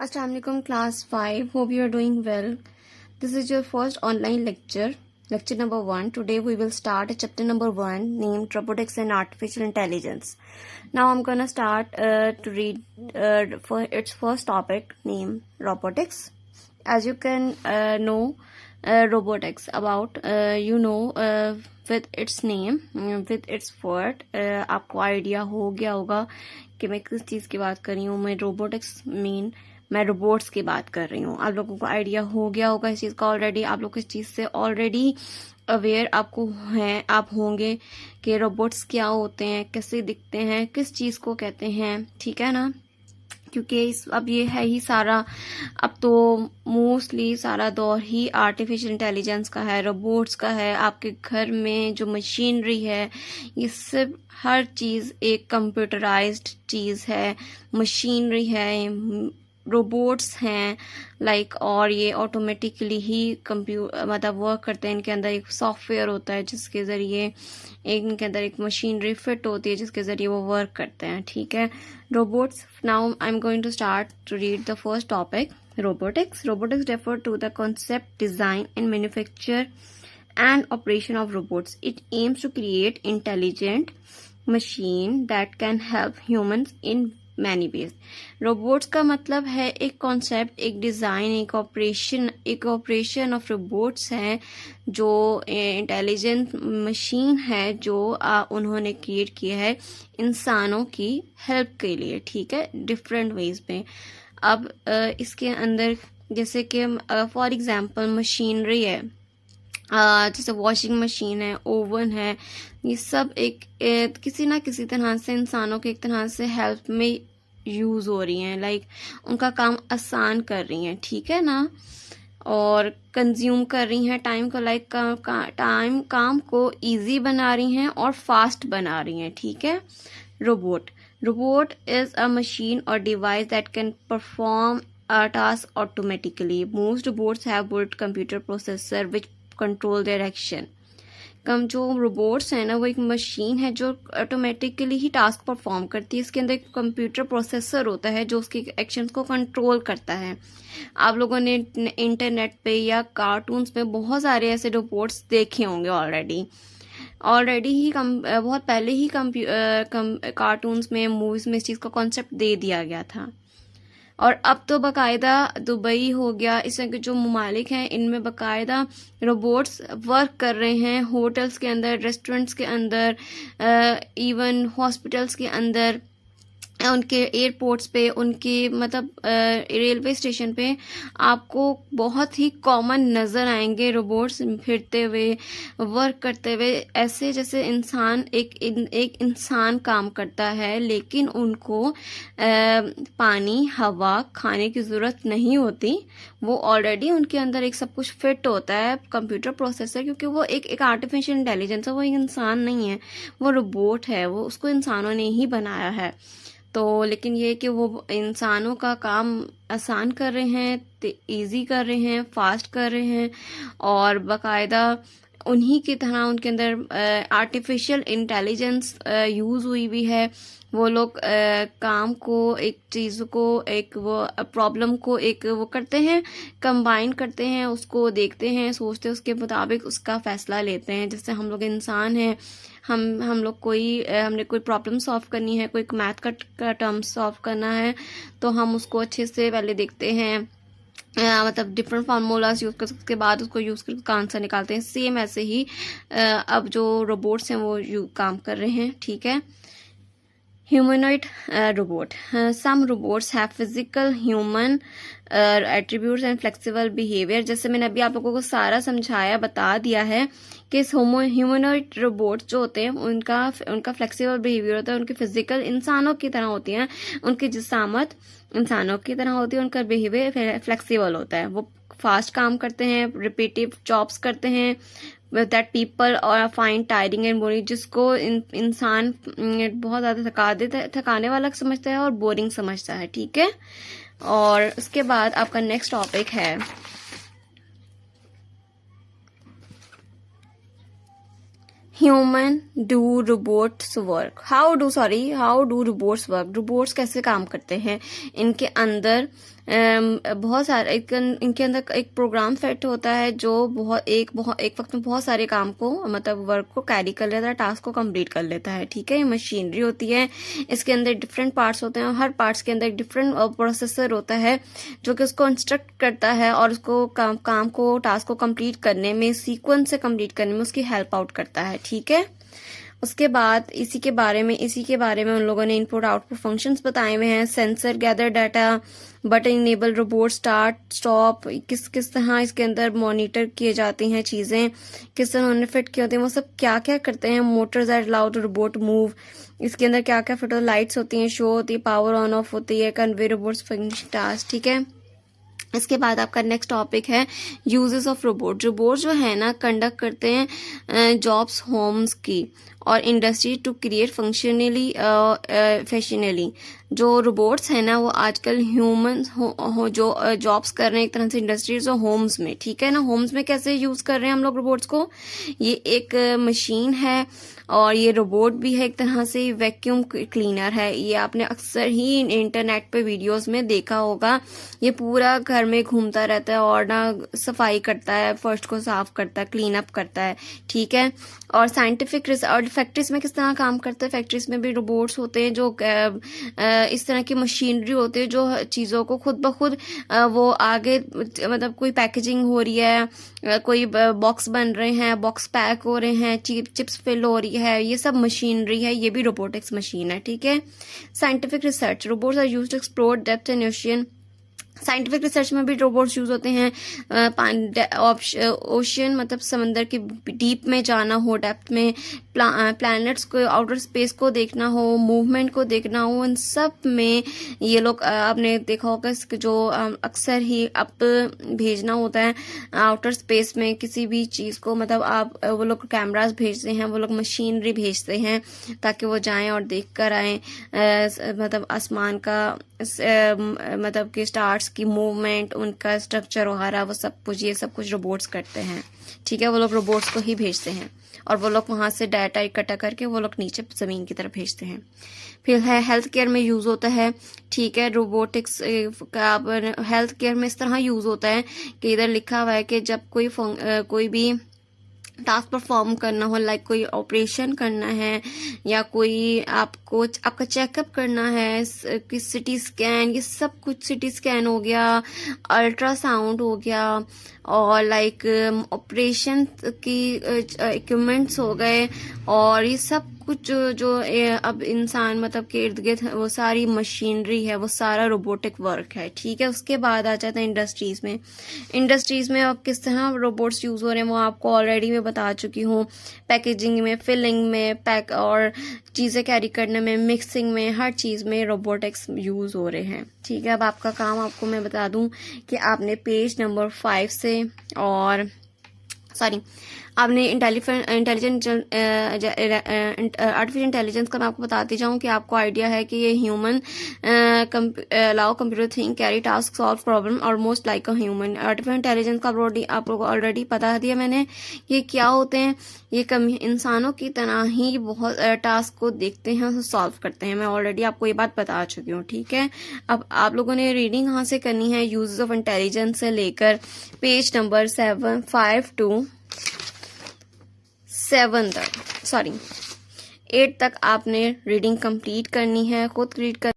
Assalamu alaikum class 5. Hope you are doing well. This is your first online lecture number 1. Today we will start chapter number 1 named Robotics and Artificial Intelligence. Now I'm gonna start to read for its first topic named robotics. As you can know robotics about with its name, with its word, आपको idea हो गया होगा कि मैं किस चीज़ की बात कर रही हूँ. मैं रोबोट्स की बात कर रही हूँ. आप लोगों को आइडिया हो गया होगा इस चीज़ का ऑलरेडी. आप लोग इस चीज़ से ऑलरेडी अवेयर आप होंगे कि रोबोट्स क्या होते हैं, कैसे दिखते हैं, किस चीज़ को कहते हैं. ठीक है ना, क्योंकि अब ये है ही सारा, अब तो मोस्टली सारा दौर ही आर्टिफिशियल इंटेलिजेंस का है, रोबोट्स का है. आपके घर में जो मशीनरी है ये सब हर चीज़ एक कंप्यूटराइज्ड चीज़ है, मशीनरी है, रोबोट्स हैं लाइक. और ये ऑटोमेटिकली ही मतलब वर्क करते हैं. इनके अंदर एक सॉफ्टवेयर होता है जिसके ज़रिए इनके अंदर एक मशीनरी फिट होती है जिसके ज़रिए वो वर्क करते हैं. ठीक है, robots. Now I am going to start to read the first topic. Robotics refer to the concept, design and manufacture and operation of robots. It aims to create intelligent machine that can help humans in many ways. Robots का मतलब है एक concept, एक design, एक operation of robots है जो intelligent machine है जो उन्होंने क्रिएट किया है इंसानों की हेल्प के लिए. ठीक है, डिफरेंट वेज में. अब इसके अंदर जैसे कि फॉर एग्जांपल मशीनरी है, जैसे वॉशिंग मशीन है, ओवन है, ये सब एक किसी ना किसी तरह से इंसानों के एक तरह से हेल्प में यूज़ हो रही हैं. लाइक उनका काम आसान कर रही हैं. ठीक है ना, और कंज्यूम कर रही हैं टाइम को, लाइक काम को इजी बना रही हैं और फास्ट बना रही हैं. ठीक है. रोबोट इज अ मशीन और device that can perform a task automatically. Most robots have built computer processor which control their action. जो रोबोट्स हैं ना, वो एक मशीन है जो ऑटोमेटिकली ही टास्क परफॉर्म करती है. इसके अंदर एक कंप्यूटर प्रोसेसर होता है जो उसके एक्शंस को कंट्रोल करता है. आप लोगों ने इंटरनेट पे या कार्टून्स में बहुत सारे ऐसे रोबोट्स देखे होंगे ऑलरेडी ही बहुत पहले ही कार्टून्स में, मूवीज में इस चीज़ का कॉन्सेप्ट दे दिया गया था. और अब तो बाकायदा दुबई हो गया, इस तरह के जो ममालिक हैं इनमें बाकायदा रोबोट्स वर्क कर रहे हैं. होटल्स के अंदर, रेस्टोरेंट्स के अंदर, इवन हॉस्पिटल्स के अंदर, उनके एयरपोर्ट्स पे, उनके मतलब रेलवे स्टेशन पे आपको बहुत ही कॉमन नज़र आएंगे रोबोट्स फिरते हुए, वर्क करते हुए, ऐसे जैसे एक इंसान काम करता है लेकिन उनको पानी, हवा, खाने की ज़रूरत नहीं होती. वो ऑलरेडी उनके अंदर एक सब कुछ फिट होता है, कंप्यूटर प्रोसेसर, क्योंकि वो एक आर्टिफिशियल इंटेलिजेंस है, वो एक इंसान नहीं है, वो रोबोट है, वो उसको इंसानों ने ही बनाया है. तो लेकिन ये कि वो इंसानों का काम आसान कर रहे हैं, इजी कर रहे हैं, फास्ट कर रहे हैं, और बाकायदा उन्हीं की तरह उनके अंदर आर्टिफिशियल इंटेलिजेंस यूज़ हुई भी है. वो लोग काम को, एक चीज़ को, एक वो प्रॉब्लम को एक वो करते हैं, कंबाइन करते हैं, उसको देखते हैं, सोचते हैं, उसके मुताबिक उसका फैसला लेते हैं. जैसे हम लोग इंसान हैं, हम लोग हमने कोई प्रॉब्लम सॉल्व करनी है, कोई मैथ का टर्म सॉल्व करना है, तो हम उसको अच्छे से पहले देखते हैं, मतलब डिफरेंट फार्मूलाज यूज़ कर, उसके बाद उसको यूज़ करके उसका आंसर निकालते हैं. सेम ऐसे ही अब जो रोबोट्स हैं वो काम कर रहे हैं. ठीक है. Humanoid robot. Some robots have physical human attributes and flexible behavior. जैसे मैंने अभी आप लोगों को सारा समझाया, बता दिया है कि ह्यूमनॉइड रोबोट्स जो होते हैं उनका फ्लेक्सिबल बिहेवियर होता है, उनकी फिजिकल इंसानों की तरह होती हैं, उनकी जिसामत इंसानों की तरह होती है, उनका बिहेवियर फ्लेक्सिबल होता है, वो फास्ट काम करते हैं, रिपीटिव जॉब्स करते हैं, दैट पीपल और फाइंड टायरिंग एंड बोरिंग, जिसको इंसान बहुत ज़्यादा थकाने वाला समझता है और बोरिंग समझता है. ठीक है. और उसके बाद आपका नेक्स्ट टॉपिक है human do robots work. How do robots work. Robots कैसे काम करते हैं. इनके अंदर बहुत सारे इनके अंदर एक प्रोग्राम सेट होता है जो एक वक्त में बहुत सारे काम को मतलब वर्क को कैरी कर लेता है, टास्क को कंप्लीट कर लेता है। ठीक है, ये मशीनरी होती है, इसके अंदर डिफरेंट पार्ट्स होते हैं और हर पार्ट्स के अंदर एक डिफरेंट प्रोसेसर होता है जो कि उसको इंस्ट्रक्ट करता है और उसको काम को टास्क को कंप्लीट करने में, सीक्वेंस से कंप्लीट करने में उसकी हेल्प आउट करता है। ठीक है, उसके बाद इसी के बारे में उन लोगों ने इनपुट आउटपुट फंक्शंस बताए हुए हैं। Sensor gather data, button enable, robot start stop, किस तरह इसके अंदर मॉनिटर किए जाती हैं चीज़ें, किस तरह उन्हें फिट किए होते हैं, वो सब क्या क्या करते हैं। Motors are allowed to robot move, इसके अंदर क्या क्या फिट होता है, लाइट्स होती हैं, शो होती है, पावर ऑन ऑफ होती है, कन्वे रोबोट्स फिनिश टास्क। ठीक है, इसके बाद आपका नेक्स्ट टॉपिक है यूजेस ऑफ रोबोट। रोबोट जो है ना कंडक्ट करते हैं जॉब्स होम्स की और industry to create functionally efficiently. जो रोबोट्स है ना वो आजकल ह्यूमंस जो जॉब्स कर रहे हैं एक तरह से इंडस्ट्रीज और होम्स में। ठीक है ना, होम्स में कैसे यूज कर रहे हैं हम लोग रोबोट्स को, ये एक मशीन है और ये रोबोट भी है एक तरह से, वैक्यूम क्लीनर है। ये आपने अक्सर ही इंटरनेट पे वीडियोस में देखा होगा, ये पूरा घर में घूमता रहता है और ना सफाई करता है, फर्श को साफ करता है, क्लीन अप करता है। ठीक है, और साइंटिफिक रिसर्च फैक्ट्रीज में किस तरह काम करता है, फैक्ट्रीज में भी रोबोट्स होते हैं जो इस तरह की मशीनरी होती है जो चीज़ों को खुद ब खुद वो आगे मतलब कोई पैकेजिंग हो रही है, कोई बॉक्स बन रहे हैं, बॉक्स पैक हो रहे हैं, चिप्स फिल हो रही है, ये सब मशीनरी है, ये भी रोबोटिक्स मशीन है। ठीक है, scientific research, robots are used to explore depth and ocean. Scientific research में भी रोबोट्स यूज होते हैं। ओशियन मतलब समंदर के डीप में जाना हो, डेप्थ में, प्लैनेट्स को, आउटर स्पेस को देखना हो, मूवमेंट को देखना हो, इन सब में ये लोग आपने देखा होगा जो अक्सर ही अप भेजना होता है आउटर स्पेस में किसी भी चीज़ को, मतलब आप वो लोग कैमरास भेजते हैं, वो लोग मशीनरी भेजते हैं ताकि वो जाएं और देख कर आए मतलब आसमान का मतलब कि स्टार्स की मूवमेंट, उनका स्ट्रक्चर वगैरह, वो सब कुछ, ये सब कुछ रोबोट्स करते हैं। ठीक है, वो लोग रोबोट्स को ही भेजते हैं और वो लोग वहां से डाटा इकट्ठा करके वो लोग नीचे जमीन की तरफ भेजते हैं। फिर है हेल्थ केयर में यूज होता है। ठीक है, रोबोटिक्स का हेल्थ केयर में इस तरह यूज होता है कि इधर लिखा हुआ है कि जब कोई भी टास्क परफॉर्म करना हो, लाइक कोई ऑपरेशन करना है या कोई आपका चेकअप करना है, कि सिटी स्कैन, ये सब कुछ, सिटी स्कैन हो गया, अल्ट्रासाउंड हो गया और लाइक ऑपरेशन की इक्विपमेंट्स हो गए और ये सब कुछ जो अब इंसान मतलब के इर्द गिर्द वो सारी मशीनरी है, वो सारा रोबोटिक वर्क है। ठीक है, उसके बाद आ जाता है इंडस्ट्रीज में। इंडस्ट्रीज में अब किस तरह रोबोट्स यूज हो रहे हैं वो आपको ऑलरेडी मैं बता चुकी हूँ। पैकेजिंग में, फिलिंग में, पैक और चीज़ें कैरी करने में, मिक्सिंग में, हर चीज़ में रोबोटिक्स यूज हो रहे हैं। ठीक है, अब आपका काम आपको मैं बता दूं कि आपने पेज नंबर 5 से और आपने आर्टिफिशियल इंटेलिजेंस का मैं आपको बताती जाऊं कि आपको आइडिया है कि ये human allow computer think, carry task, solve problem almost like a human. Artificial intelligence का आप लोगों को ऑलरेडी बता दिया मैंने, ये क्या होते हैं। ये इंसानों की तरह ही बहुत टास्क को देखते हैं और सॉल्व करते हैं। मैं ऑलरेडी आपको ये बात बता चुकी हूँ। ठीक है, अब आप लोगों ने रीडिंग कहाँ से करनी है, यूजेस ऑफ इंटेलिजेंस से लेकर पेज नंबर 5 to 8 तक आपने रीडिंग कंप्लीट करनी है, खुद रीड कर